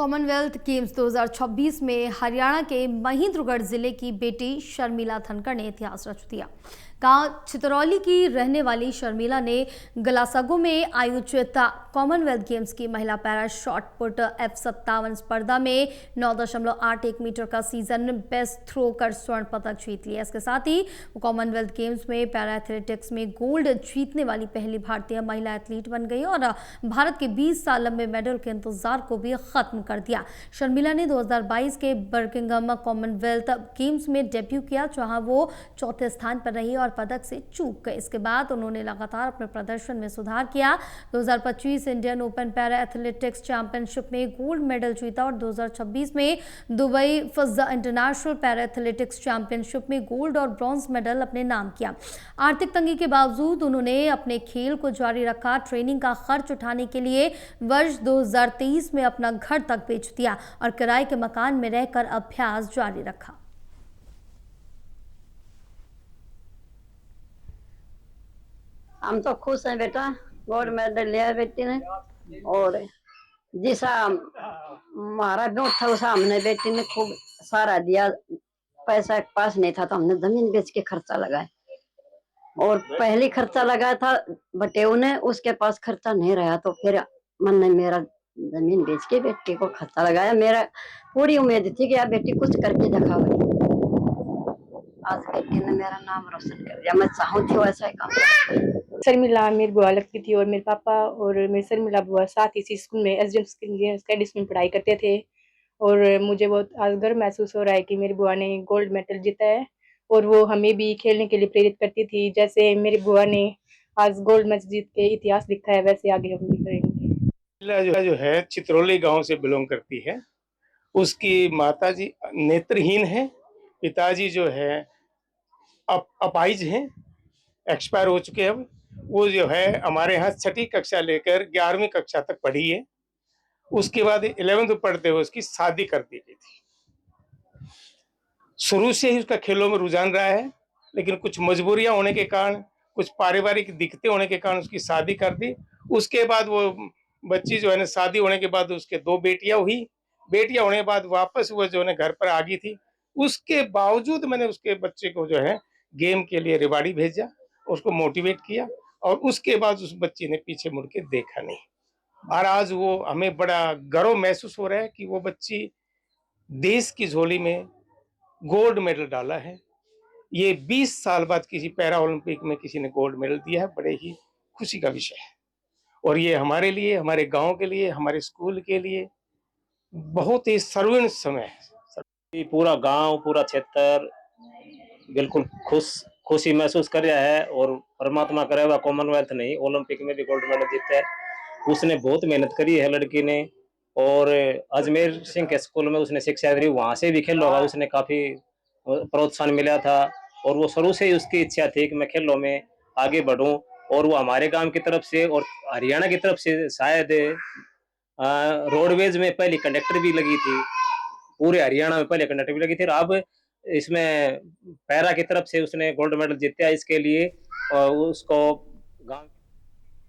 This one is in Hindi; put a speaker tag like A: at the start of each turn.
A: कॉमनवेल्थ गेम्स 2026 में हरियाणा के महेंद्रगढ़ जिले की बेटी शर्मिला धनखड़ ने इतिहास रच दिया। गांव चितरौली की रहने वाली शर्मिला ने गलासागो में आयोजित कॉमनवेल्थ गेम्स की महिला पैरा शॉट पुट F57 स्पर्धा में 9.81 मीटर का सीजन बेस्ट थ्रो कर स्वर्ण पदक जीत लिया। इसके साथ ही वो कॉमनवेल्थ गेम्स में पैरा एथलेटिक्स में गोल्ड जीतने वाली पहली भारतीय महिला एथलीट बन गई और भारत के 20 साल लंबे मेडल के इंतजार को भी खत्म कर दिया। शर्मिला ने 2022 के बर्मिंघम कॉमनवेल्थ गेम्स में डेब्यू किया, जहां वो चौथे स्थान पर रही और पदक से चूक गए। इसके बाद उन्होंने लगातार अपने प्रदर्शन में सुधार किया। 2025 Indian open para athletics championship में गोल्ड मेडल जीता और 2026 में दुबई फिजा इंटरनेशनल पैरा एथलेटिक्स चैंपियनशिप में गोल्ड और ब्रॉन्ज मेडल अपने नाम किया। आर्थिक तंगी के बावजूद उन्होंने अपने खेल को जारी रखा। ट्रेनिंग का खर्च उठाने के लिए वर्ष 2023 में अपना घर तक बेच दिया और किराए के मकान में रहकर अभ्यास जारी रखा।
B: हम तो खुश हैं बेटा, गोल्ड मेडल लिया बेटी ने। और जिसा हमारा ब्यूट था उसा हमने बेटी ने खूब सारा दिया। पैसा के पास नहीं था तो हमने जमीन बेच के खर्चा लगाया और पहली खर्चा लगाया था बटेऊ ने, उसके पास खर्चा नहीं रहा तो फिर मन ने मेरा जमीन बेच के बेटी को खर्चा लगाया। मेरा पूरी उम्मीद थी कि यार बेटी कुछ करके दिखाओगी। आज बेटी ने मेरा नाम रोशन कर दिया। मैं चाहूँ थी वैसा ही काम।
C: शर्मिला मेरी बुआ लगती थी और मेरे पापा और मेरी शर्मिला बुआ साथ इसी स्कूल में SDM स्टडीज में पढ़ाई करते थे और मुझे बहुत आज गर्व महसूस हो रहा है कि मेरी बुआ ने गोल्ड मेडल जीता है और वो हमें भी खेलने के लिए प्रेरित करती थी। जैसे मेरी बुआ ने आज गोल्ड मेडल जीत के इतिहास लिखा है, वैसे आगे हम भी करेंगे।
D: जो है चितरौली गांव से बिलोंग करती है। उसकी माताजी नेत्रहीन है, पिताजी जो है अपाहिज हैं, एक्सपायर हो चुके हैं। वो जो है हमारे यहाँ 6ठी कक्षा लेकर 11वीं कक्षा तक पढ़ी है। उसके बाद 11th पढ़ते हुए उसकी शादी कर दी गई थी। शुरू से ही उसका खेलों में रुझान रहा है, लेकिन कुछ मजबूरियां होने के कारण, कुछ पारिवारिक दिक्कतें होने के कारण उसकी शादी कर दी। उसके बाद वो बच्ची जो है ना, शादी होने के बाद उसके 2 बेटियां हुई। बेटियां होने के बाद वापस वो जो है घर पर आ गई थी। उसके बावजूद मैंने उसके बच्चे को जो है गेम के लिए रेवाड़ी भेजा, उसको मोटिवेट किया और उसके बाद उस बच्ची ने पीछे मुड़ के देखा नहीं। और आज वो हमें बड़ा गर्व महसूस हो रहा है कि वो बच्ची देश की झोली में गोल्ड मेडल डाला है। ये 20 साल बाद किसी पैरा ओलंपिक में किसी ने गोल्ड मेडल दिया है, बड़े ही खुशी का विषय है। और ये हमारे लिए, हमारे गांव के लिए, हमारे स्कूल के लिए बहुत ही स्वर्णिम समय है।
E: पूरा गांव, पूरा क्षेत्र बिल्कुल खुशी महसूस कर रहा है और परमात्मा करे वह कॉमनवेल्थ नहीं, ओलंपिक में भी गोल्ड मेडल जीता है। उसने बहुत मेहनत करी है लड़की ने और अजमेर सिंह के स्कूल में उसने शिक्षा करी, वहां से भी खेलों का उसने काफी प्रोत्साहन मिला था और वो शुरू से ही उसकी इच्छा थी कि मैं खेलों में आगे बढ़ूं। और वो हमारे गांव की तरफ से और हरियाणा की तरफ से शायद रोडवेज में पहली कंडक्टर भी लगी थी, पूरे हरियाणा में पहले कंडक्टर भी लगी थी। अब इसमें पैरा की तरफ से उसने गोल्ड मेडल जीता। इसके लिए उसको गांव